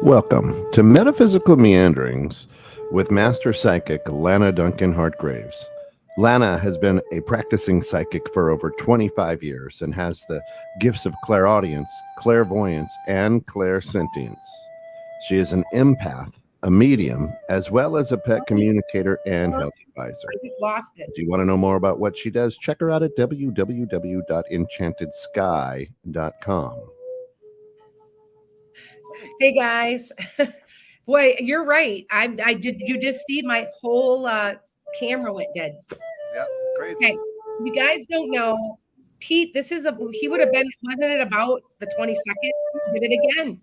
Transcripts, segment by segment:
Welcome to Metaphysical Meanderings with Master Psychic Lana Duncan-Hartgraves. Lana has been a practicing psychic for over 25 years and has the gifts of clairaudience, clairvoyance, and clairsentience. She is an empath, a medium, as well as a pet communicator and health advisor. I just lost it. Do you want to know more about what she does? Check her out at www.enchantedsky.com. Hey guys, boy, you're right. I did. You just see my whole camera went dead. Yeah, crazy. Okay, you guys don't know, Pete. He would have been. Wasn't it about the 22nd? Did it again?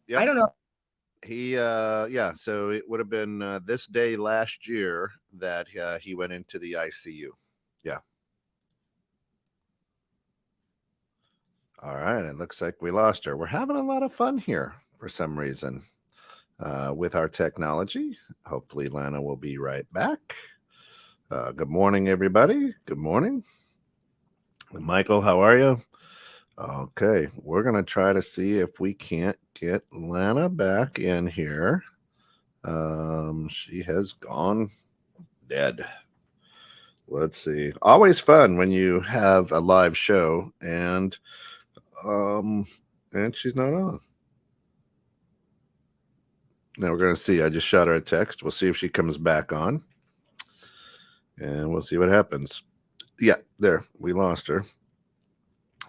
Yep. I don't know. So it would have been this day last year that he went into the ICU. Yeah. All right, it looks like we lost her. We're having a lot of fun here for some reason with our technology. Hopefully Lana will be right back. Good morning, everybody. Good morning. Michael, how are you? Okay, we're going to try to see if we can't get Lana back in here. She has gone dead. Let's see. Always fun when you have a live show and she's not on. Now we're going to see. I just shot her a text. We'll see if she comes back on. And we'll see what happens. Yeah, there. We lost her.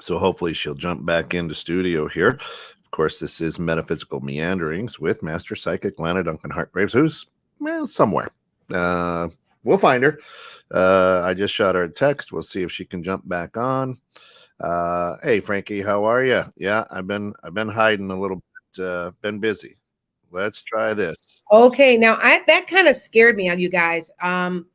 So hopefully she'll jump back into studio here. Of course, this is Metaphysical Meanderings with Master Psychic Lana Duncan-Hartgraves, who's, well, somewhere. We'll find her. I just shot her a text. We'll see if she can jump back on. Hey, Frankie, how are you? Yeah, I've been hiding a little bit. Been busy. Let's try this. Okay, now that kind of scared me on you guys. I'm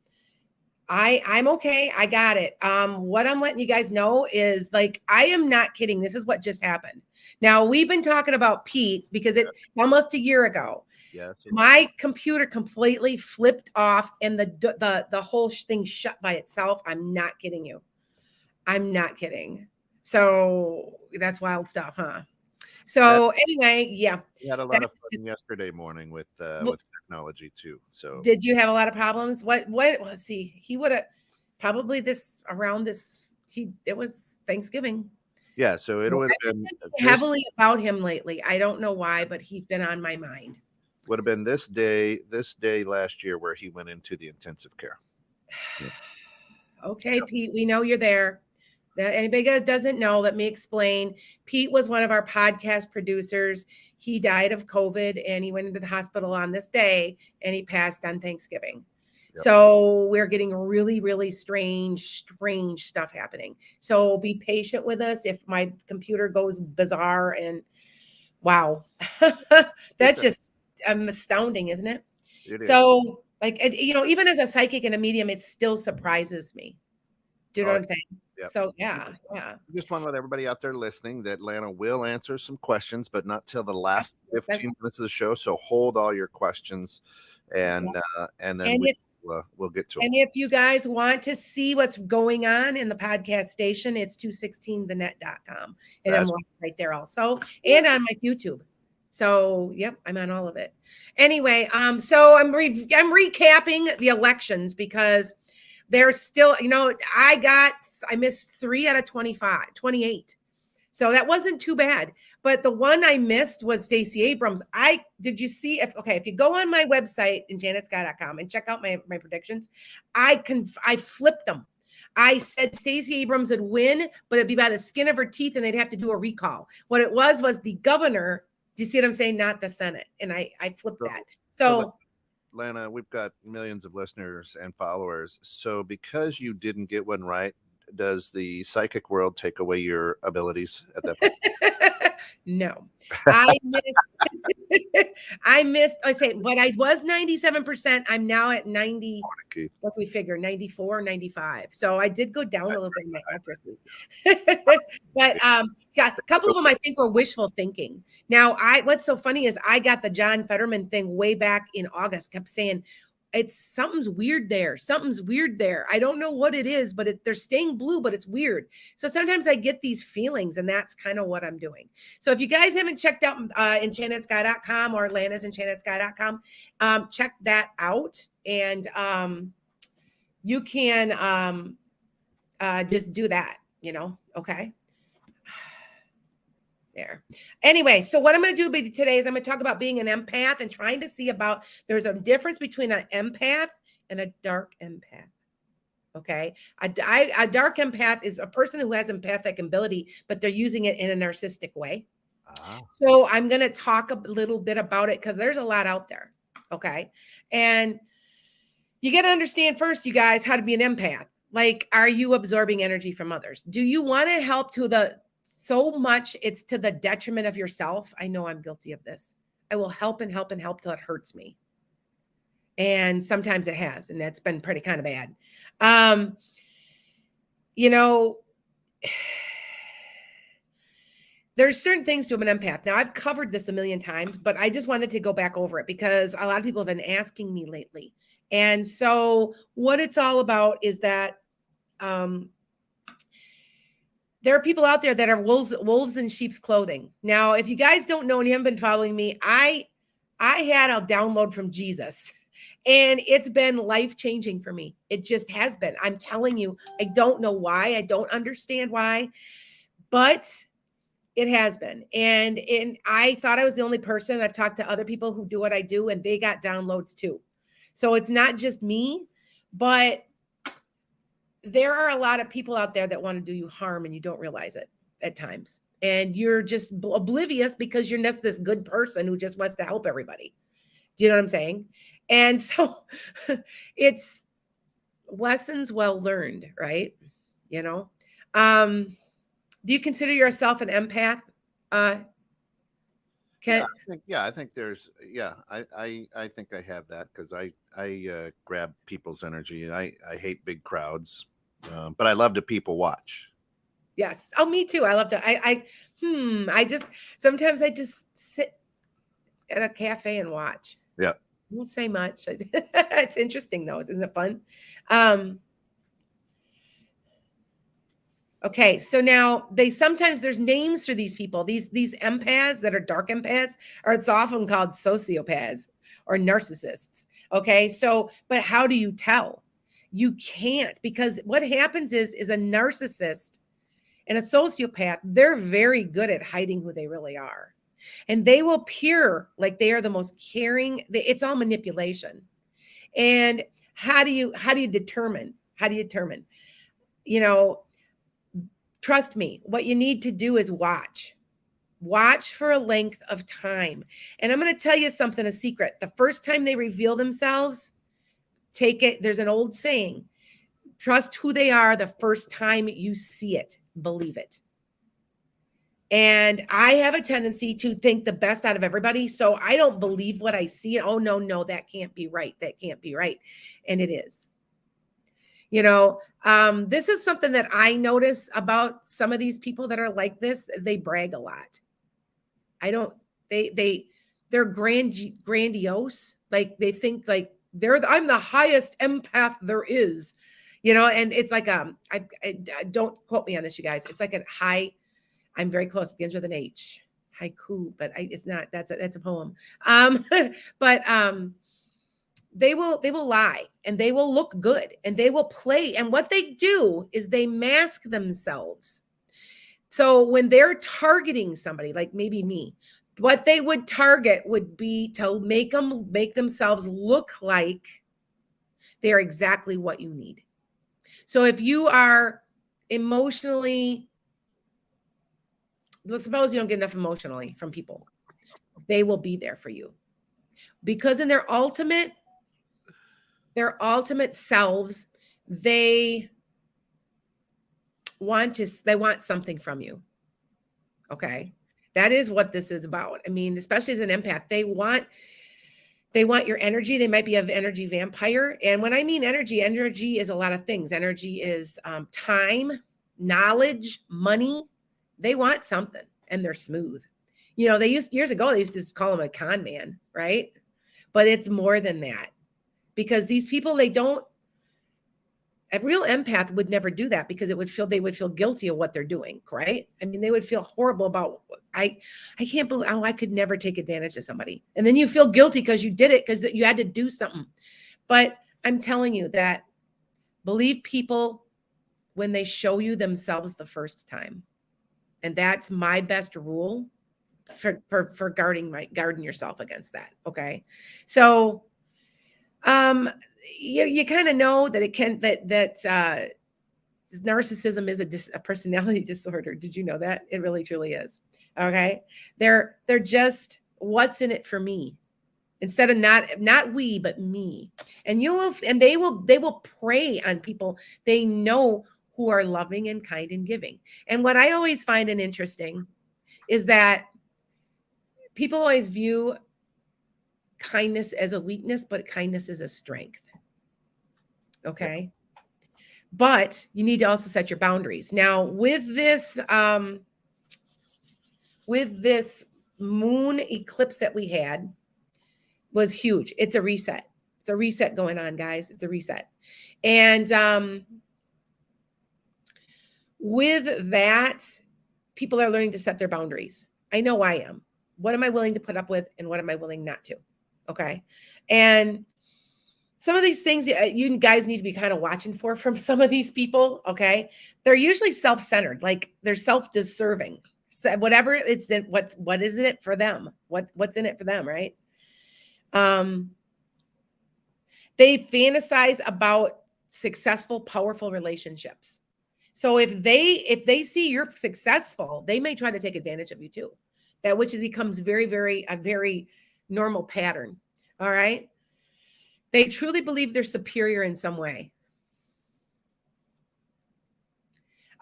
okay. I got it. What I'm letting you guys know is, like, I am not kidding. This is what just happened. Now, we've been talking about Pete because it's almost a year ago. Yes. My computer completely flipped off and the whole thing shut by itself. I'm not kidding you. I'm not kidding. So that's wild stuff, huh? So anyway, yeah. We had a lot of fun yesterday morning with technology too. So did you have a lot of problems? What let's see. He would have probably it was Thanksgiving. Yeah, so it would have been heavily about him lately. I don't know why, but he's been on my mind. Would have been this day last year where he went into the intensive care. Yeah. Okay, Pete, we know you're there. Anybody that doesn't know, let me explain. Pete was one of our podcast producers. He died of COVID and he went into the hospital on this day and he passed on Thanksgiving. Yep. So we're getting really, really strange stuff happening. So be patient with us if my computer goes bizarre and wow. That's just astounding, isn't it? So like, even as a psychic and a medium, it still surprises me. Do you know what I'm saying? Yep. So yeah. I just want to let everybody out there listening that Lana will answer some questions, but not till the last 15 minutes of the show. So hold all your questions, and then we'll get to it. And if you guys want to see what's going on in the podcast station, it's 216thenet.com, and I'm right there also, and on my YouTube. So yep, I'm on all of it. Anyway, so I'm recapping the elections because there's still, I missed 3 out of 28. So that wasn't too bad. But the one I missed was Stacey Abrams. Did you see if you go on my website, enchantedSky.com, and check out my predictions, I flipped them. I said Stacey Abrams would win, but it'd be by the skin of her teeth and they'd have to do a recall. What it was the governor. Do you see what I'm saying? Not the Senate. And I flipped that. So Lana, we've got millions of listeners and followers. So because you didn't get one right, does the psychic world take away your abilities at that point? No. I say, but I was 97%. I'm now at 90. What we figure, 94, 95. So I did go down a little bit in my accuracy. But a couple of them I think were wishful thinking. Now, what's so funny is I got the John Fetterman thing way back in August, kept saying, it's something's weird there. Something's weird there. I don't know what it is, but they're staying blue, but it's weird. So sometimes I get these feelings, and that's kind of what I'm doing. So if you guys haven't checked out enchantedsky.com or lanas check that out. And you can just do that, okay? There. Anyway, so what I'm going to do today is I'm going to talk about being an empath and trying to see about there's a difference between an empath and a dark empath. Okay. A dark empath is a person who has empathic ability, but they're using it in a narcissistic way. So I'm going to talk a little bit about it because there's a lot out there. Okay. And you got to understand first, you guys, how to be an empath. Like, are you absorbing energy from others? Do you want to help so much it's to the detriment of yourself? I know I'm guilty of this. I will help and help and help till it hurts me. And sometimes it has, and that's been pretty kind of bad. There's certain things to an empath. Now, I've covered this a million times, but I just wanted to go back over it because a lot of people have been asking me lately. And so what it's all about is that there are people out there that are wolves in sheep's clothing. Now, if you guys don't know and you haven't been following me, I had a download from Jesus, and it's been life-changing for me. It just has been. I'm telling you, I don't know why. I don't understand why, but it has been. And I thought I was the only person. I've talked to other people who do what I do, and they got downloads too. So it's not just me, but there are a lot of people out there that want to do you harm, and you don't realize it at times. And you're just oblivious because you're just this good person who just wants to help everybody. Do you know what I'm saying? And so it's lessons well learned, right? Do you consider yourself an empath? I think I think I have that because I grab people's energy. I hate big crowds, but I love to people watch. Yes. Oh, me too. I love to. Sometimes I just sit at a cafe and watch. Yeah. I won't say much. It's interesting though. Isn't it fun? Okay, so now sometimes there's names for these people. These empaths that are dark empaths, or it's often called sociopaths or narcissists. Okay, so but how do you tell? You can't, because what happens is a narcissist and a sociopath, they're very good at hiding who they really are. And they will appear like they are the most caring. It's all manipulation. And how do you determine? Trust me, what you need to do is watch for a length of time. And I'm going to tell you something, a secret. The first time they reveal themselves, take it. There's an old saying, trust who they are the first time you see it, believe it. And I have a tendency to think the best out of everybody. So I don't believe what I see. Oh, no, that can't be right. That can't be right. And it is. This is something that I notice about some of these people that are like this. They brag a lot. They're grandiose. Like they think like I'm the highest empath there is, and it's like, I don't quote me on this, you guys. It's like I'm very close, begins with an H, haiku, but it's not, that's a poem. But they will lie, and they will look good, and they will play. And what they do is they mask themselves. So when they're targeting somebody, like maybe me, what they would target would be to make themselves look like they're exactly what you need. So if you are emotionally, let's suppose you don't get enough emotionally from people, they will be there for you, because in their ultimate selves, they want something from you. Okay. That is what this is about. I mean, especially as an empath, they want your energy. They might be an energy vampire. And when I mean energy is a lot of things. Energy is time, knowledge, money. They want something, and they're smooth. Years ago, they used to just call him a con man, right? But it's more than that. because these people, they don't, a real empath would never do that because they would feel guilty of what they're doing, right? I mean, they would feel horrible about, I can't believe, I could never take advantage of somebody. And then you feel guilty because you did it, because you had to do something. But I'm telling you that believe people when they show you themselves the first time. And that's my best rule for guarding yourself against that. Okay. So you kind of know that narcissism is a personality disorder. Did you know that? It really truly is. Okay. They're just, what's in it for me, instead of not we, but me. And they will prey on people they know who are loving and kind and giving. And what I always find interesting is that people always view kindness as a weakness, but kindness is a strength. Okay. But you need to also set your boundaries. Now, with this moon eclipse that we had was huge. It's a reset. It's a reset going on, guys. It's a reset. And with that, people are learning to set their boundaries. I know I am. What am I willing to put up with, and what am I willing not to? Okay. And some of these things you guys need to be kind of watching for from some of these people. Okay. They're usually self-centered, like they're self-deserving. So whatever it's in, what is it for them? What's in it for them, right? They fantasize about successful, powerful relationships. So if they see you're successful, they may try to take advantage of you too. That which becomes a very normal pattern. All right. They truly believe they're superior in some way.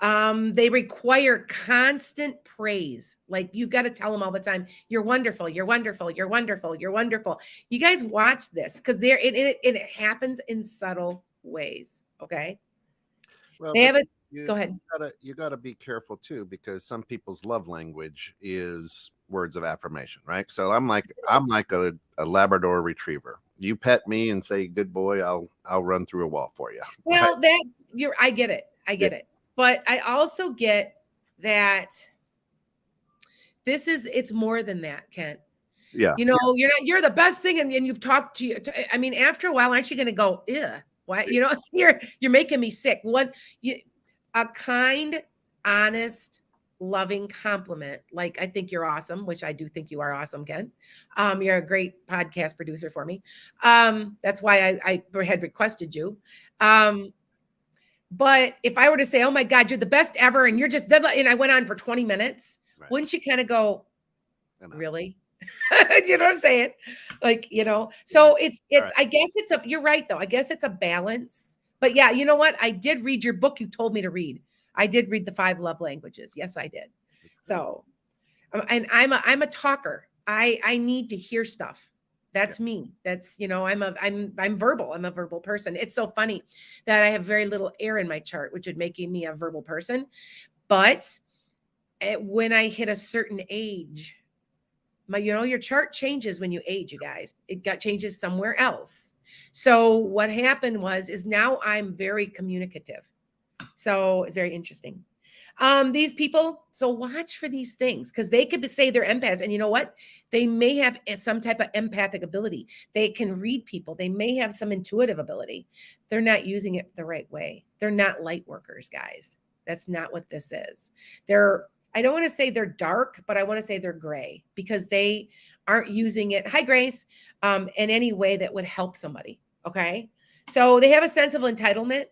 They require constant praise. Like you've got to tell them all the time, you're wonderful, you're wonderful, you're wonderful, you're wonderful. You guys watch this because it happens in subtle ways. Okay. Well, They have you, go ahead. You gotta be careful too, because some people's love language is words of affirmation, right? So I'm like a Labrador retriever. You pet me and say good boy, I'll run through a wall for you. Well, I get it. I get it. But I also get that it's more than that, Kent. Yeah. You're the best thing. And you've talked to you. I mean, after a while, aren't you going to go, ew, what? You're making me sick. A kind, honest, loving compliment. Like, I think you're awesome, which I do think you are awesome, Ken. You're a great podcast producer for me. That's why I had requested you. But if I were to say, oh my God, you're the best ever, and and I went on for 20 minutes, right, wouldn't you kind of go, really? You know what I'm saying? Like, so it's, right. I guess you're right though. I guess it's a balance, but yeah, you know what? I did read your book. You told me to read. I did read the 5 love languages. Yes, I did. So, and I'm a talker. I need to hear stuff. That's me. That's, I'm verbal. I'm a verbal person. It's so funny that I have very little air in my chart, which would make me a verbal person. But when I hit a certain age, your chart changes when you age, you guys. It changes somewhere else. So what happened is now I'm very communicative. So it's very interesting. These people, so watch for these things because they could say they're empaths, and you know what? They may have some type of empathic ability. They can read people. They may have some intuitive ability. They're not using it the right way. They're not light workers, guys. That's not what this is. I don't want to say they're dark, but I want to say they're gray because they aren't using it, hi Grace, in any way that would help somebody. Okay. So they have a sense of entitlement.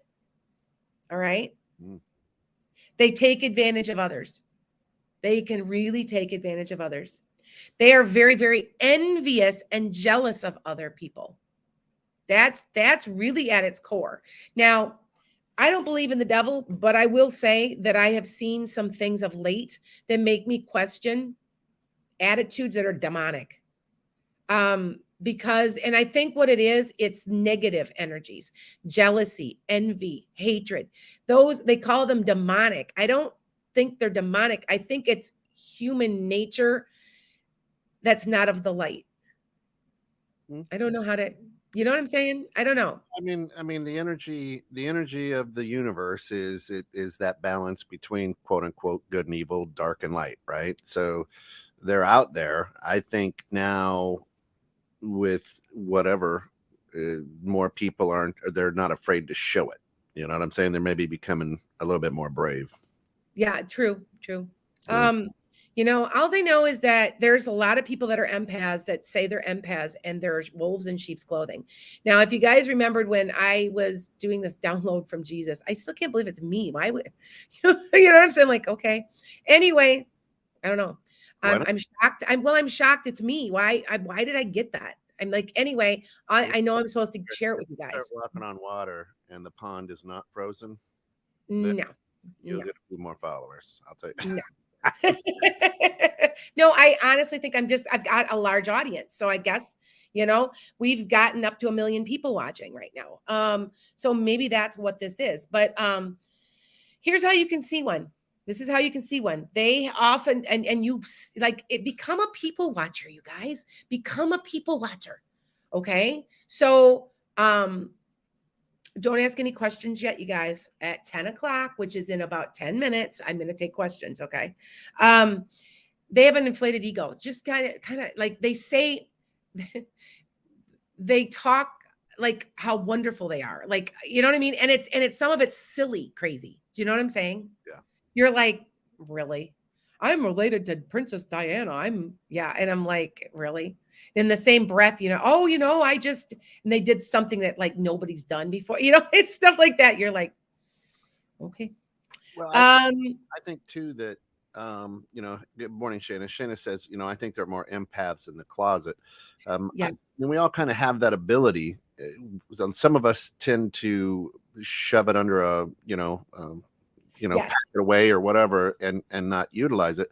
All right. They take advantage of others. They can really take advantage of others. They are very, very envious and jealous of other people. That's really at its core. Now, I don't believe in the devil, but I will say that I have seen some things of late that make me question attitudes that are demonic. Because I think what it is, it's negative energies, jealousy, envy, hatred. Those, they call them demonic. I don't think they're demonic. I think it's human nature that's not of the light. I don't know how to You know what I'm saying? I don't know. I mean, the energy of the universe is that balance between quote unquote good and evil, dark and light, right? So they're out there. I think now with whatever, more people aren't, they're not afraid to show it. You know what I'm saying? They're maybe becoming a little bit more brave. Yeah, true, true. Yeah. All I know is that there's a lot of people that are empaths that say they're empaths and they're wolves in sheep's clothing. Now, if you guys remembered when I was doing this download from Jesus, I still can't believe it's me. Why would you know what I'm saying? Like, okay. Anyway, I don't know. Why not? I'm shocked. I'm shocked it's me. Why did I get that? I'm like, anyway, I know I'm supposed to share it with you Start guys. walking on water and the pond is not frozen, then No, you'll no, get a few more followers. I'll tell you. no. No, I honestly think I've got a large audience. So I guess, we've gotten up to 1 million people watching right now. So maybe that's what this is. But here's how you can see one. This is how you can see one. They often, and you like it, become a people watcher, you guys. Become a people watcher. Okay. So don't ask any questions yet, you guys. At 10 o'clock, which is in about 10 minutes, I'm going to take questions. Okay. They have an inflated ego. Just kind of like they say, they talk like how wonderful they are. Like, you know what I mean? And it's some of it's silly, crazy. Do you know what I'm saying? Yeah. You're like, really? I'm related to Princess Diana. Yeah. And I'm like, really? In the same breath, and they did something that like nobody's done before. It's stuff like that. You're like, okay. Well, Um, I think too that good morning, Shana. Shana says, I think there are more empaths in the closet. yeah, And we all kind of have that ability. Some of us tend to shove it under pack yes, it away or whatever, and not utilize it.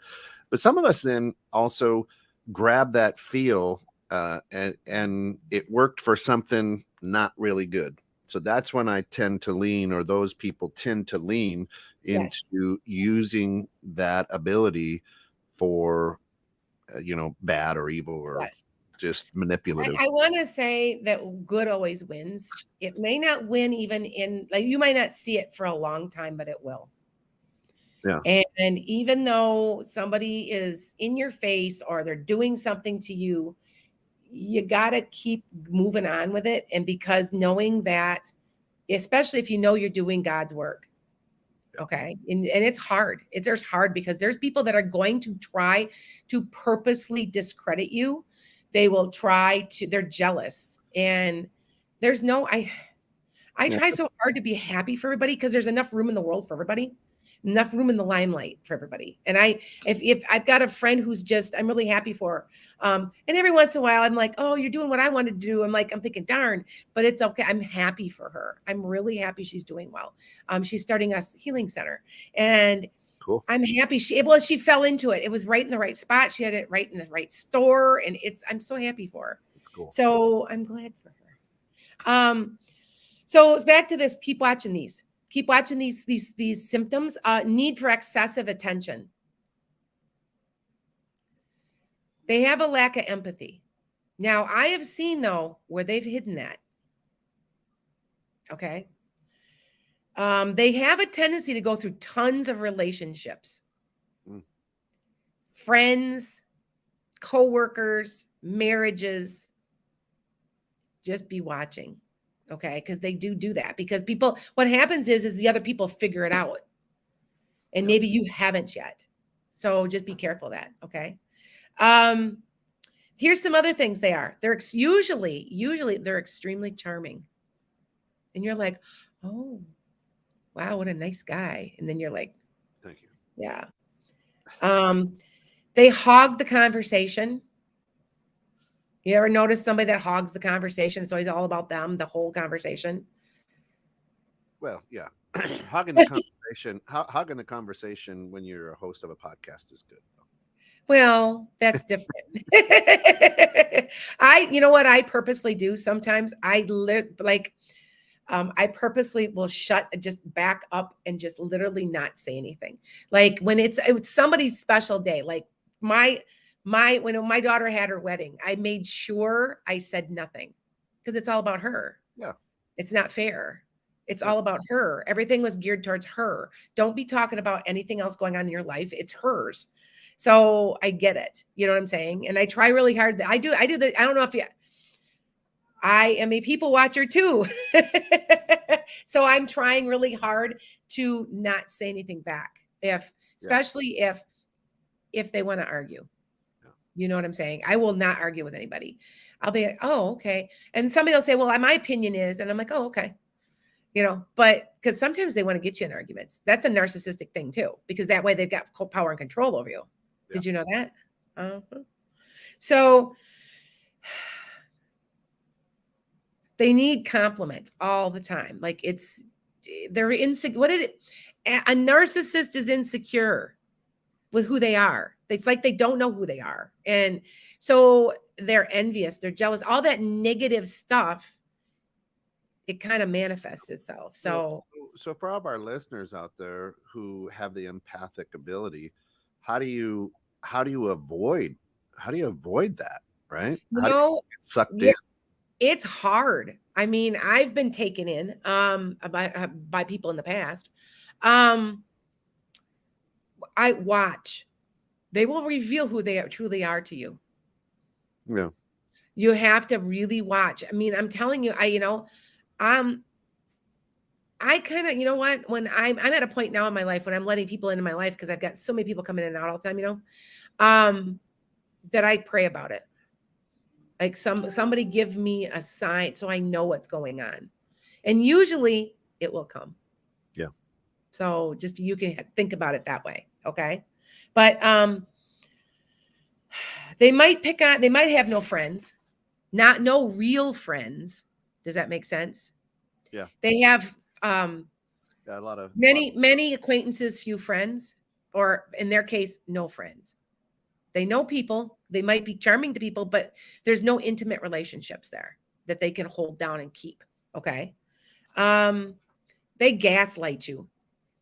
But some of us then also grab that feel, and it worked for something not really good. So that's when I tend to lean, or those people tend to lean yes, into using that ability for bad or evil or yes. just manipulative. I want to say that good always wins. It may not win even in like you might not see it for a long time, but it will. Yeah. And even though somebody is in your face or they're doing something to you, you got to keep moving on with it. And because knowing that, especially if you know you're doing God's work, okay, and it's hard. There's hard because there's people that are going to try to purposely discredit you. They will try to, they're jealous. And there's no, I Yeah. try so hard to be happy for everybody because there's enough room in the world for everybody, enough room in the limelight for everybody. And if I've got a friend who's just, I'm really happy for her. And every once in a while, I'm like, oh, you're doing what I wanted to do. I'm thinking, darn, but it's okay. I'm happy for her. I'm really happy she's doing well. She's starting a healing center, and Cool. I'm happy she fell into it. It was right in the right spot. She had it right in the right store, and I'm so happy for her. Cool. So I'm glad for her. So it's back to this. Keep watching these. Keep watching these symptoms. Need for excessive attention. They have a lack of empathy. Now, I have seen though where they've hidden that. Okay. They have a tendency to go through tons of relationships, friends, coworkers, marriages. Just be watching. Okay. Because they do that because people, what happens is the other people figure it out. And maybe you haven't yet. So just be careful of that. Okay. Here's some other things they are. They're usually they're extremely charming. And you're like, oh, wow, what a nice guy. And then you're like, Thank you. yeah. They hog the conversation. You ever notice somebody that hogs the conversation? It's always all about them, the whole conversation. Well, yeah. Hogging the conversation when you're a host of a podcast is good. Well, that's different. You know what I purposely do sometimes? I purposely will just back up and just literally not say anything. Like when it's somebody's special day, like when my daughter had her wedding, I made sure I said nothing. because it's all about her. Yeah. It's not fair. It's Yeah. all about her. Everything was geared towards her. Don't be talking about anything else going on in your life. It's hers. So I get it. You know what I'm saying? And I try really hard. I do the, I don't know if you, I am a people watcher too. So I'm trying really hard to not say anything back. Especially if they want to argue. You know what I'm saying? I will not argue with anybody. I'll be like, oh, okay. And somebody will say, well, my opinion is, and I'm like, oh, okay. You know, but because sometimes they want to get you in arguments. That's a narcissistic thing too, because that way they've got power and control over you. Yeah. Did you know that? So they need compliments all the time. Like they're insecure. A narcissist is insecure with who they are. It's like they don't know who they are. And so they're envious, they're jealous, all that negative stuff, it kind of manifests itself. So for all of our listeners out there who have the empathic ability, how do you avoid that, right? How do you get sucked in? It's hard. I mean, I've been taken in by people in the past. I watch. They will reveal who they truly are to you. Yeah. You have to really watch. I mean, I'm telling you, I kind of, you know what, when I'm at a point now in my life when I'm letting people into my life, because I've got so many people coming in and out all the time, you know, that I pray about it. Like somebody give me a sign so I know what's going on. And usually it will come. Yeah. So just you can think about it that way. Okay. But they might have no friends, no real friends. Does that make sense? Yeah. They have a lot of many acquaintances, few friends, or in their case, no friends. They know people, they might be charming to people, but there's no intimate relationships there that they can hold down and keep. Okay. They gaslight you.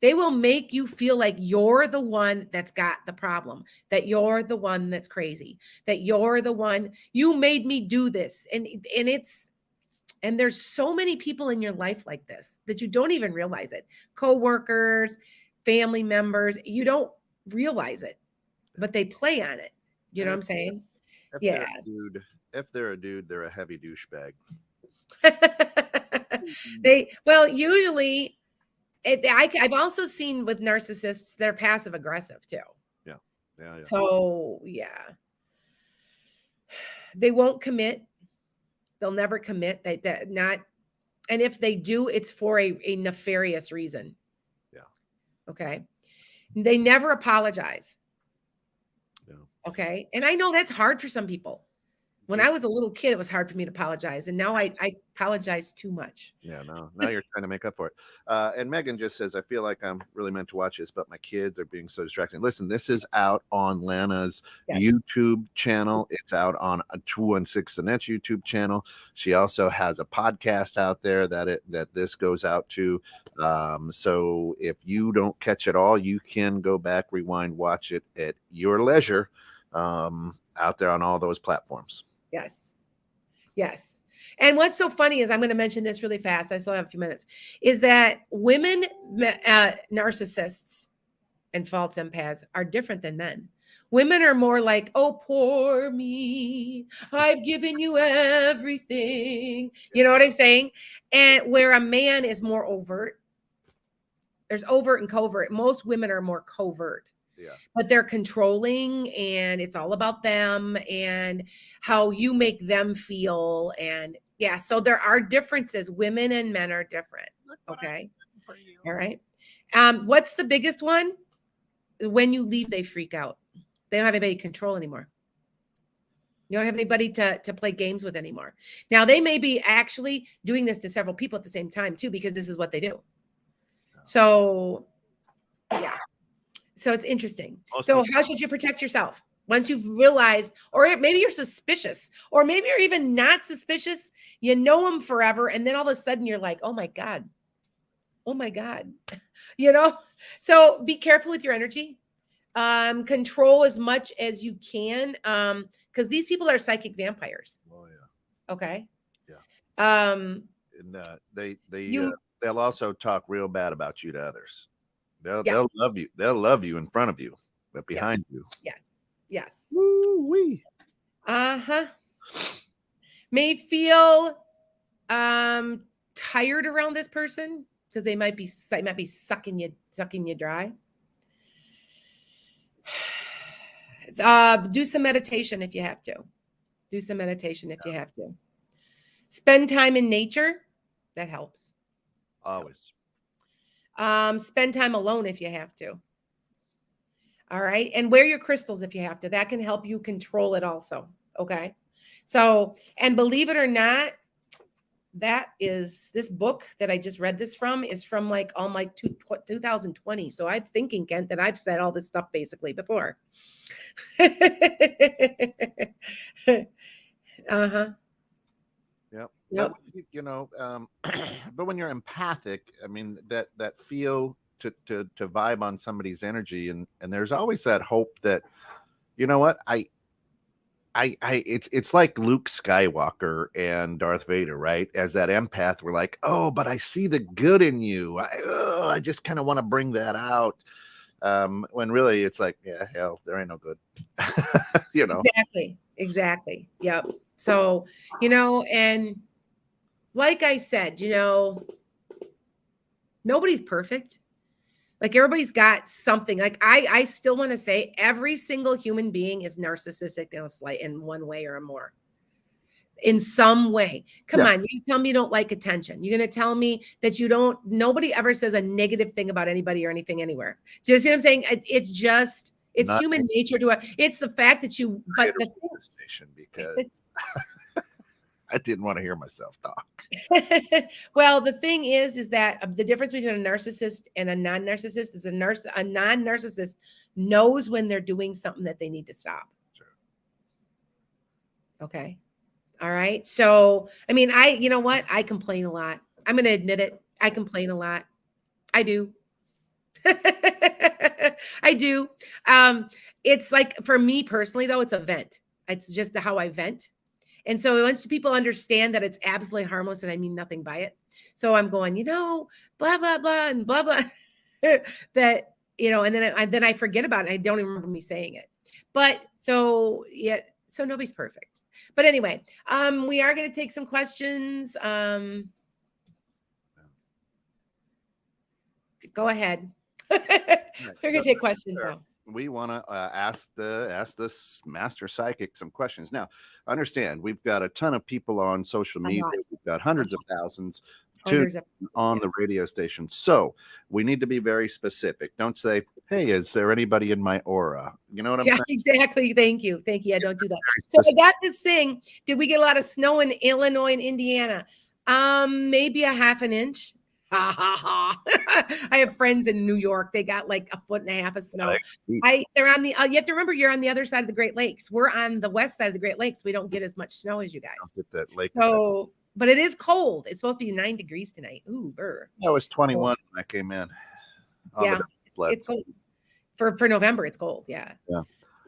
They will make you feel like you're the one that's got the problem, that you're the one that's crazy, that you're the one, you made me do this. And there's so many people in your life like this that you don't even realize it. Coworkers, family members, you don't realize it, but they play on it. You know what I'm saying? If they're a dude, they're a heavy douchebag. Usually I've also seen with narcissists, they're passive aggressive too. Yeah. So they won't commit. They'll never commit. And if they do, it's for a nefarious reason. Yeah. Okay. They never apologize. Yeah. Okay. And I know that's hard for some people. When I was a little kid, it was hard for me to apologize. And now I apologize too much. Yeah, no. Now you're trying to make up for it. And Megan just says, I feel like I'm really meant to watch this, but my kids are being so distracting. Listen, this is out on Lana's YouTube channel. It's out on 216 The Net's YouTube channel. She also has a podcast out there that this goes out to. So if you don't catch it all, you can go back, rewind, watch it at your leisure out there on all those platforms. Yes. And what's so funny is, I'm going to mention this really fast, I still have a few minutes, is that women narcissists and false empaths are different than men. Women are more like, oh, poor me, I've given you everything. You know what I'm saying? And where a man is more overt. There's overt and covert. Most women are more covert. Yeah. But they're controlling, and it's all about them and how you make them feel. And so there are differences. Women and men are different. Okay. All right. What's the biggest one? When you leave, they freak out. They don't have anybody to control anymore. You don't have anybody to play games with anymore. Now, they may be actually doing this to several people at the same time too, because this is what they do. So, yeah. So it's interesting. So how should you protect yourself? Once you've realized, or maybe you're suspicious, or maybe you're even not suspicious, you know them forever, and then all of a sudden you're like, oh my God, you know? So be careful with your energy. Control as much as you can, because these people are psychic vampires. Oh, yeah. Okay? Um, And you they'll also talk real bad about you to others. They'll yes, love you. They'll love you in front of you, but behind yes, you. yes, yes. Woo wee. Uh-huh. May feel um tired around this person because they might be sucking you dry. Do some meditation if you have to. Do some meditation if you have to. Spend time in nature. That helps. Always. Spend time alone if you have to. All right. And wear your crystals if you have to. That can help you control it also. Okay. So, and believe it or not, that is this book that I just read this from is from like 2020. So I'm thinking, Kent, that I've said all this stuff basically before. Uh-huh. Yep. But Yep. but when you're empathic, I mean that feel to vibe on somebody's energy, and there's always that hope that you know what it's like Luke Skywalker and Darth Vader, right? As that empath, we're like, oh, but I see the good in you. I just kind of want to bring that out. When really it's like, yeah, hell, there ain't no good. you know. Exactly. Exactly. Yep. So, and like I said, nobody's perfect. Like everybody's got something. Like I still want to say every single human being is narcissistic in one way or more. In some way. Come Yeah. on, you tell me you don't like attention. You're going to tell me that nobody ever says a negative thing about anybody or anything anywhere. Do you see what I'm saying? It's Not human nature it's the fact that but the station because I didn't want to hear myself talk. well, the thing is that the difference between a narcissist and a non-narcissist is a non-narcissist knows when they're doing something that they need to stop. Sure. Okay. All right. So, I mean, you know what? I complain a lot. I'm going to admit it. I complain a lot. I do. I do. It's like for me personally, though, it's a vent. It's just how I vent. And so once people understand that it's absolutely harmless and I mean nothing by it. So I'm going, blah, blah, blah, and blah, blah, that, and then I forget about it. I don't even remember me saying it. But so, yeah, so nobody's perfect. But anyway, we are going to take some questions. Go ahead. We're going to take questions now. We want to ask this master psychic some questions. Now, understand we've got a ton of people on social media. We've got hundreds of thousands on the radio station. So we need to be very specific. Don't say, "Hey, is there anybody in my aura?" You know what I'm saying? Exactly. Thank you. Yeah, don't do that. So I got this thing. Did we get a lot of snow in Illinois and Indiana? Maybe a half an inch. Ha ha ha. I have friends in New York. They got like 1.5 feet of snow. They're on the you have to remember you're on the other side of the Great Lakes. We're on the west side of the Great Lakes. We don't get as much snow as you guys. Don't get that lake. So, but it is cold. It's supposed to be 9 degrees tonight. Ooh, burr. It was 21 when I came in. Yeah, it's cold. For November, it's cold. Yeah. Yeah.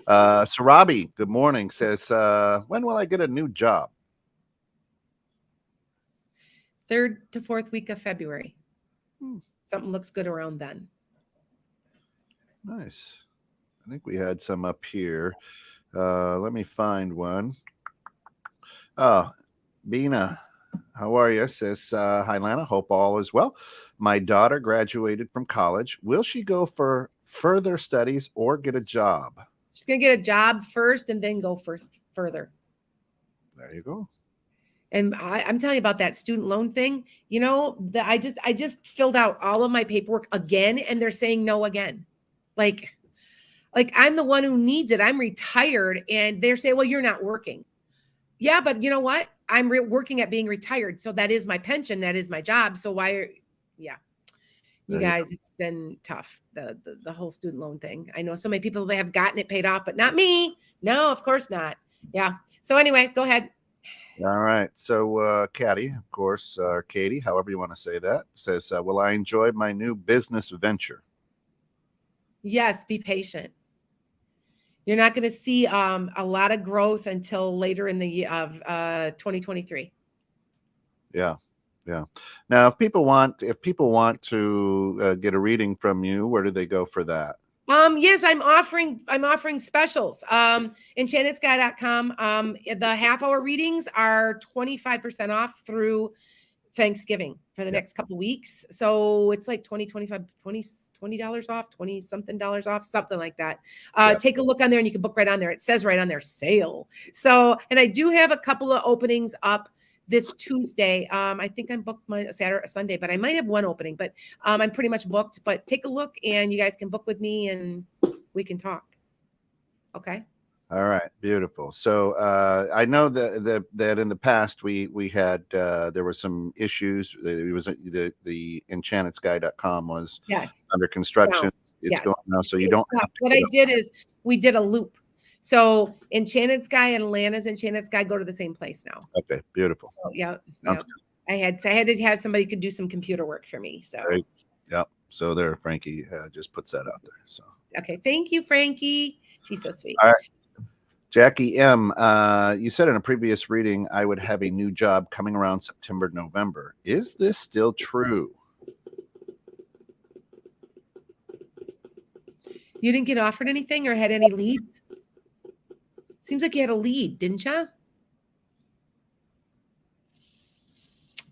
Sarabi, good morning, says, when will I get a new job? 3rd to 4th week of February. Something looks good around then. Nice. I think we had some up here. Let me find one. Oh, Bina, how are you? Says, hi, Lana. Hope all is well. My daughter graduated from college. Will she go for further studies or get a job? She's going to get a job first and then go for further. There you go. And I'm telling you about that student loan thing. I just filled out all of my paperwork again, and they're saying no again. Like I'm the one who needs it. I'm retired, and they're saying, well, you're not working. Yeah, but you know what? I'm working at being retired. So that is my pension. That is my job. So you guys, it's been tough. The whole student loan thing. I know so many people that have gotten it paid off, but not me. No, of course not. Yeah. So anyway, go ahead. All right. So, Katie, of course, Katie, however you want to say that, says, will I enjoy my new business venture? Yes, be patient. You're not going to see a lot of growth until later in the year of 2023. Yeah. Yeah. Now, if people want to get a reading from you, where do they go for that? Yes, I'm offering specials. EnchantedSky.com. The half-hour readings are 25% off through Thanksgiving for the next couple weeks. So it's like 20, 25, 20 dollars off, 20 something dollars off, something like that. Take a look on there and you can book right on there. It says right on there, sale. So, and I do have a couple of openings up this Tuesday. I think I'm booked my Sunday, but I might have one opening, but I'm pretty much booked. But take a look and you guys can book with me and we can talk. Okay. All right, beautiful. So I know that in the past we had there were some issues. It was the enchantedSky.com was under construction. It's going now, so you don't have to. What I did is we did a loop. So Enchanted Sky and Lana's Enchanted Sky go to the same place now. Okay, beautiful. Oh, yeah. I had to have somebody could do some computer work for me. So great. Yep. So there, Frankie just puts that out there. So okay, thank you, Frankie. She's so sweet. All right. Jackie M, you said in a previous reading I would have a new job coming around September, November. Is this still true? You didn't get offered anything or had any leads? Seems like you had a lead, didn't you?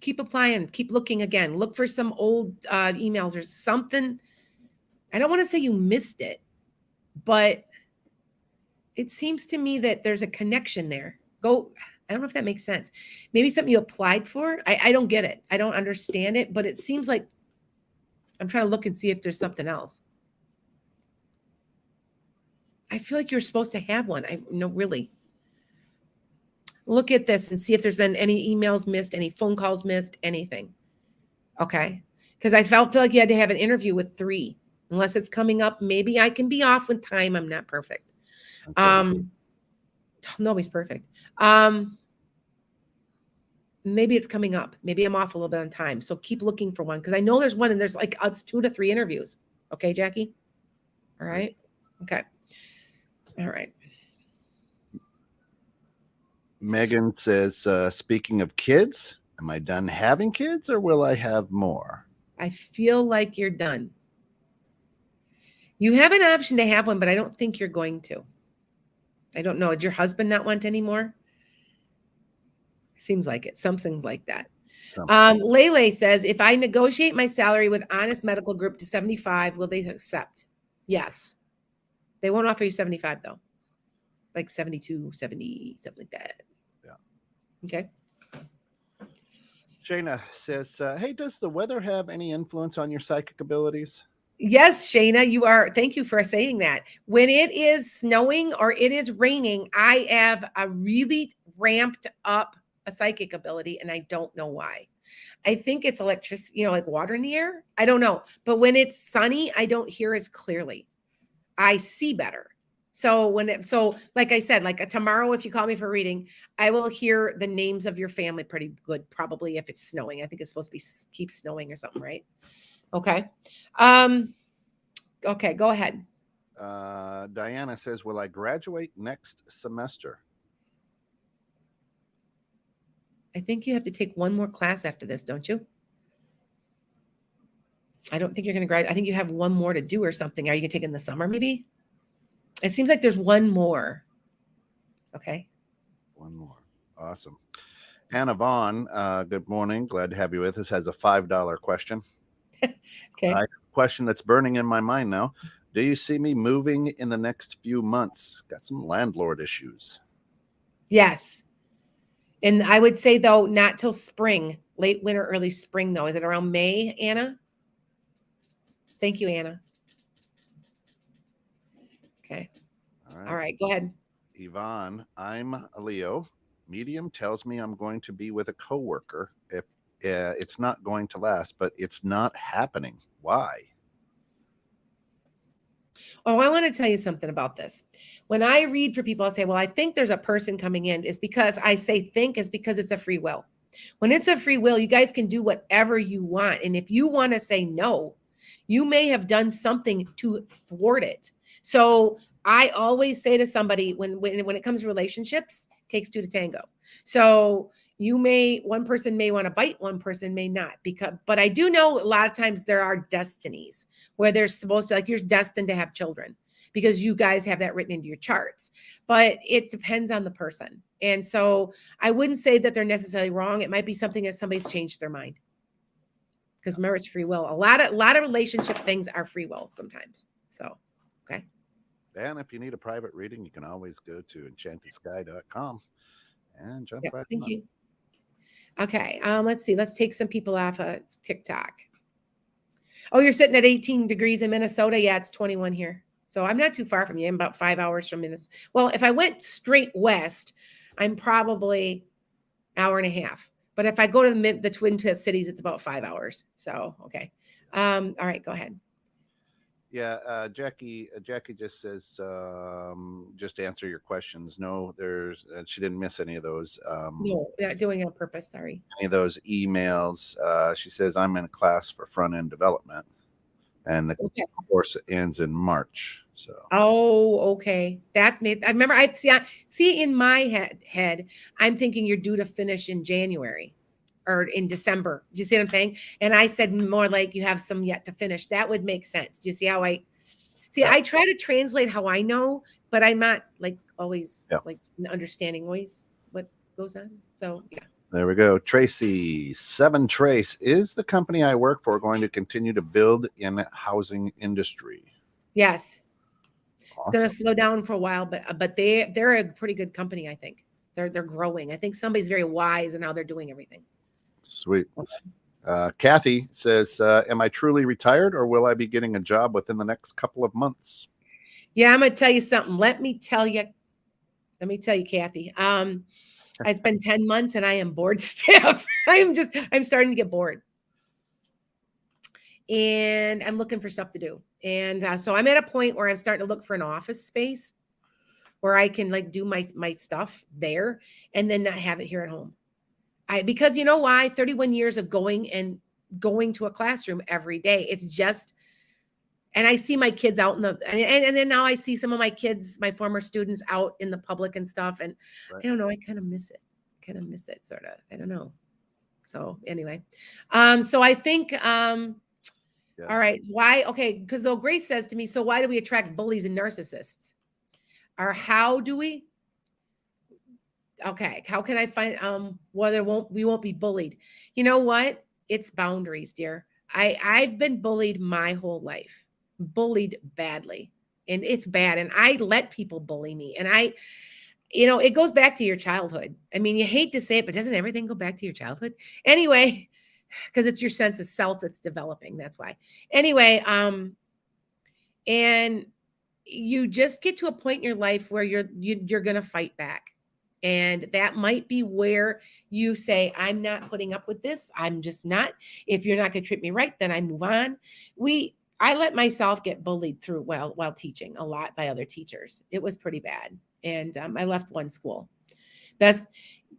Keep applying. Keep looking again. Look for some old emails or something. I don't want to say you missed it, but it seems to me that there's a connection there. Go. I don't know if that makes sense. Maybe something you applied for. I don't get it. I don't understand it, but it seems like I'm trying to look and see if there's something else. I feel like you're supposed to have one. No, really. Look at this and see if there's been any emails missed, any phone calls missed, anything. Okay. Because I feel like you had to have an interview with 3. Unless it's coming up. Maybe I can be off with time. I'm not perfect. Okay. Nobody's perfect. Maybe it's coming up. Maybe I'm off a little bit on time. So keep looking for one because I know there's one and there's like it's 2 to 3 interviews. Okay, Jackie? All right. Okay. All right. Megan says, speaking of kids, am I done having kids or will I have more? I feel like you're done. You have an option to have one, but I don't think you're going to. I don't know. Did your husband not want any more? Seems like it. Something's like that. Lele says, if I negotiate my salary with Honest Medical Group to 75, will they accept? Yes. They won't offer you 75 though. Like 72, 70, something like that. Yeah. Okay. Shayna says, hey, does the weather have any influence on your psychic abilities? Yes, Shayna, you are. Thank you for saying that. When it is snowing or it is raining, I have a really ramped up a psychic ability, and I don't know why. I think it's electricity, like water in the air. I don't know. But when it's sunny, I don't hear as clearly. I see better. So like I said, like tomorrow, if you call me for reading, I will hear the names of your family pretty good, probably if it's snowing. I think it's supposed to keep snowing or something, right? Okay. Okay, go ahead. Diana says, will I graduate next semester? I think you have to take one more class after this, don't you? I don't think you're going to graduate. I think you have one more to do or something. Are you going to take it in the summer maybe? It seems like there's one more. Okay. One more. Awesome. Hannah Vaughn, good morning. Glad to have you with us. Has a $5 question. Okay. Question that's burning in my mind now. Do you see me moving in the next few months? Got some landlord issues. Yes. And I would say, though, not till spring, late winter, early spring, though. Is it around May, Anna? Thank you, Anna. Okay. All right. Go ahead. Yvonne, I'm a Leo. Medium tells me I'm going to be with a coworker. If it's not going to last, but it's not happening. Why? Oh, I want to tell you something about this. When I read for people, I say, well, I think there's a person coming in. It's because I say think is because it's a free will. When it's a free will, you guys can do whatever you want. And if you want to say no, you may have done something to thwart it. So I always say to somebody when it comes to relationships, Takes two to tango. So one person may want to bite, one person may not, but I do know a lot of times there are destinies where they're supposed to, like, you're destined to have children because you guys have that written into your charts, but it depends on the person. And so I wouldn't say that they're necessarily wrong. It might be something that somebody's changed their mind. Because remember, it's free will. A lot of relationship things are free will sometimes. So, okay. And if you need a private reading, you can always go to enchantedSky.com and jump Yep, right thank on. you. Okay, let's see. Let's take some people off of TikTok. Oh, you're sitting at 18 degrees in Minnesota. Yeah, it's 21 here. So I'm not too far from you. I'm about 5 hours from Minnesota. Well, if I went straight west, I'm probably hour and a half. But if I go to the Twin Cities, it's about 5 hours. So, okay. All right, go ahead. Yeah, Jackie just says, just answer your questions. No, she didn't miss any of those. No, not doing it on purpose. Sorry. Any of those emails. She says, I'm in a class for front end development, and the course ends in March. So. Oh, okay. That made. I remember. I see in my head. I'm thinking you're due to finish in January or in December. Do you see what I'm saying? And I said more like you have some yet to finish. That would make sense. Do you see how I? See, I try to translate how I know, but I'm not like always like understanding always what goes on. So yeah. There we go. Tracy, 7 Trace. Is the company I work for going to continue to build in housing industry? Yes. Awesome. It's going to slow down for a while, but they're a pretty good company, I think. They're growing. I think somebody's very wise in how they're doing everything. Sweet. Kathy says, am I truly retired, or will I be getting a job within the next couple of months? Yeah, I'm going to tell you something. Let me tell you, Kathy. It's been 10 months and I am bored stiff. I'm starting to get bored. And I'm looking for stuff to do. And so I'm at a point where I'm starting to look for an office space where I can like do my stuff there and then not have it here at home. Because you know why? 31 years of going to a classroom every day. It's just, and I see my kids out and then now I see some of my kids, my former students out in the public and stuff. And I don't know, I kind of miss it. Sort of. I don't know. So anyway, so I think, all right. Why? Okay. Because though Grace says to me, so why do we attract bullies and narcissists? Or how do we? Okay. How can I find whether we won't be bullied? You know what? It's boundaries, dear. I've been bullied my whole life, bullied badly, and it's bad. And I let people bully me, and it goes back to your childhood. I mean, you hate to say it, but doesn't everything go back to your childhood anyway? Because it's your sense of self that's developing. That's why. Anyway, and you just get to a point in your life where you're going to fight back. And that might be where you say, I'm not putting up with this. I'm just not. If you're not going to treat me right, then I move on. I let myself get bullied through while teaching a lot by other teachers. It was pretty bad. And I left one school.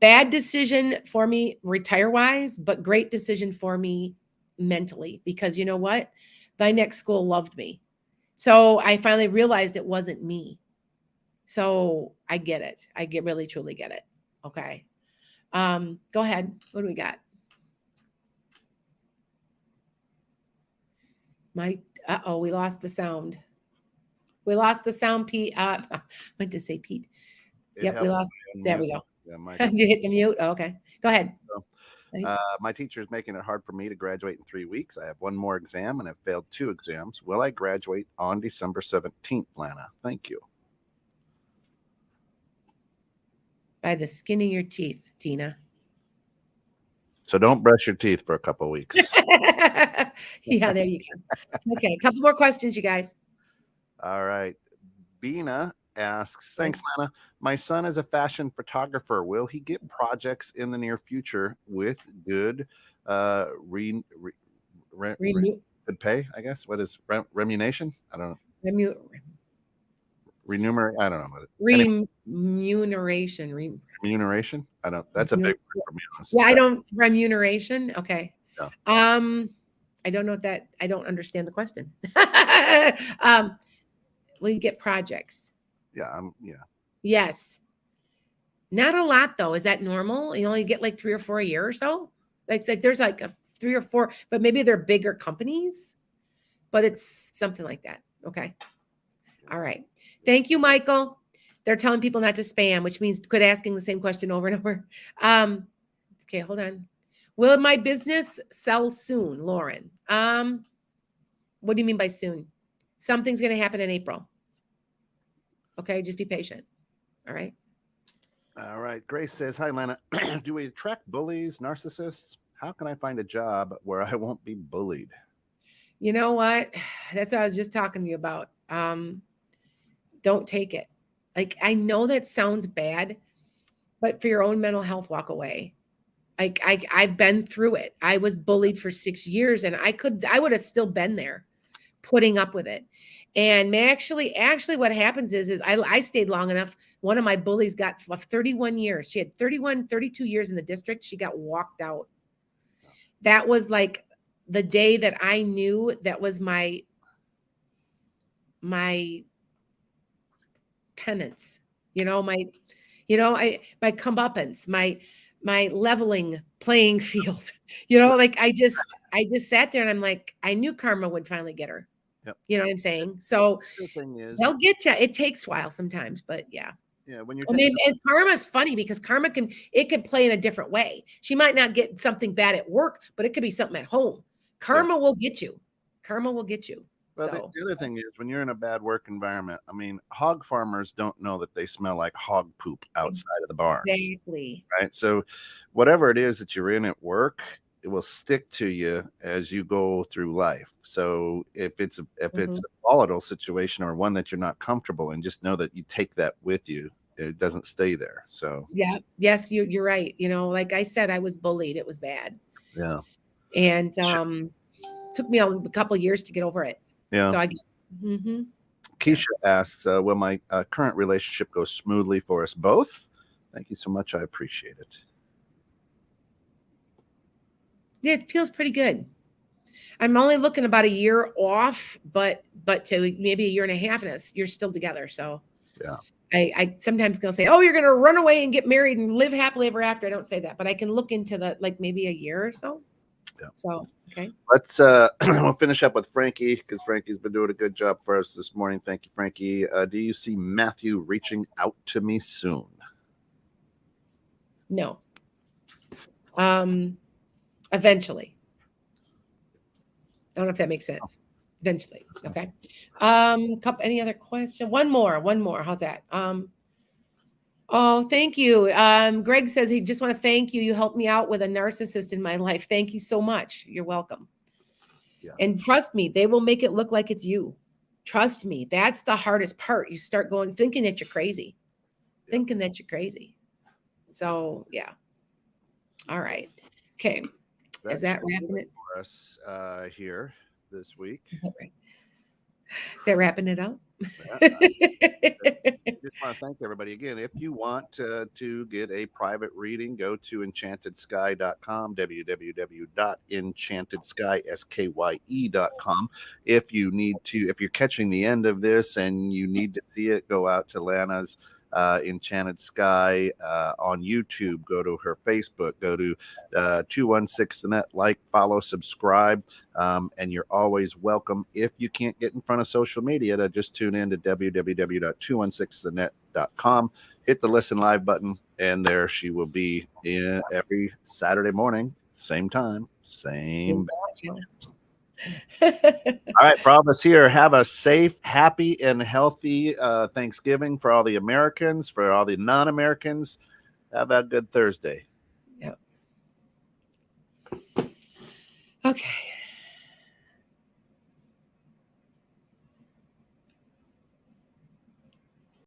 Bad decision for me retire-wise, but great decision for me mentally, because you know what? My next school loved me. So I finally realized it wasn't me. So I get it. Really, truly get it. Okay. Go ahead. What do we got? We lost the sound. We lost the sound, Pete. I meant to say Pete. Yep, we lost. There we go. Yeah, you hit the mute. Oh, okay. Go ahead. My teacher is making it hard for me to graduate in 3 weeks. I have one more exam and I've failed 2 exams. Will I graduate on December 17th, Lana? Thank you. By the skin of your teeth, Tina. So don't brush your teeth for a couple of weeks. Yeah, there you go. Okay, a couple more questions, you guys. All right. Bina asks, thanks, Lana. My son is a fashion photographer. Will he get projects in the near future with good good pay, I guess? What is remuneration? I don't know. Remuneration? I don't know. Remuneration. Remuneration? I don't. That's a big word for me. Yeah, I don't. Remuneration. Okay. Yeah. I don't know what that. I don't understand the question. Will you get projects? Yeah. Yeah. Yes. Not a lot though. Is that normal? You only get like 3 or 4 a year or so? Like there's like a 3 or 4, but maybe they're bigger companies, but it's something like that. Okay. All right. Thank you, Michael. They're telling people not to spam, which means quit asking the same question over and over. Okay, hold on. Will my business sell soon, Lauren? What do you mean by soon? Something's going to happen in April. Okay, just be patient. All right. All right. Grace says, "Hi, Lana. Do we attract bullies, narcissists? How can I find a job where I won't be bullied?" You know what? That's what I was just talking to you about. Don't take it. Like, I know that sounds bad, but for your own mental health, walk away. Like I've been through it. I was bullied for 6 years and I would have still been there putting up with it. And actually what happens is I stayed long enough. One of my bullies got 31 years. She had 32 years in the district. She got walked out. That was like the day that I knew that was my penance, my comeuppance, my leveling playing field, like I just sat there and I'm like, I knew karma would finally get her. Yep. You know what I'm saying? So The thing is, they'll get you. It takes a while sometimes, but yeah. yeah, when you're And karma's funny because karma could play in a different way. She might not get something bad at work, but it could be something at home. Karma will get you. Karma will get you. Well, So the other thing is when you're in a bad work environment, I mean, hog farmers don't know that they smell like hog poop outside of the barn. exactly. Right. So whatever it is that you're in at work, it will stick to you as you go through life. So if it's a volatile situation or one that you're not comfortable in, just know that you take that with you. It doesn't stay there. So yeah. Yes, you're right. Like I said, I was bullied. It was bad. yeah. And took me a couple of years to get over it. Yeah. So Keisha asks, will my current relationship go smoothly for us both? Thank you so much. I appreciate it. Yeah, it feels pretty good. I'm only looking about a year off, but to maybe a year and a half, and you're still together. So yeah. I sometimes gonna say, oh, you're gonna run away and get married and live happily ever after. I don't say that, but I can look into like maybe a year or so. Yeah. So okay. Let's we'll finish up with Frankie because Frankie's been doing a good job for us this morning. Thank you, Frankie. Do you see Matthew reaching out to me soon? No. Eventually. I don't know if that makes sense. Eventually. Okay. Any other question? One more. How's that? Oh, thank you. Greg says he just want to thank you. You helped me out with a narcissist in my life. Thank you so much. You're welcome. Yeah. And trust me, they will make it look like it's you. Trust me. That's the hardest part. You start thinking that you're crazy. Yeah. Thinking that you're crazy. So yeah. All right. Okay. Is that wrapping it for us here this week? Is that right? Is that wrapping it up? I just want to thank everybody again. If you want to get a private reading, go to enchantedsky.com, www.enchantedsky.com. If you're catching the end of this and you need to see it, go out to Lana's Enchanted Sky on YouTube. Go to her Facebook. Go to 216 the net. Like, follow, subscribe, and you're always welcome. If you can't get in front of social media, to just tune in to www.216thenet.com. Hit the listen live button, and there she will be in every Saturday morning, same time, same. All right, promise here. Have a safe, happy, and healthy Thanksgiving for all the Americans, for all the non-Americans. Have a good Thursday. Yep. Okay.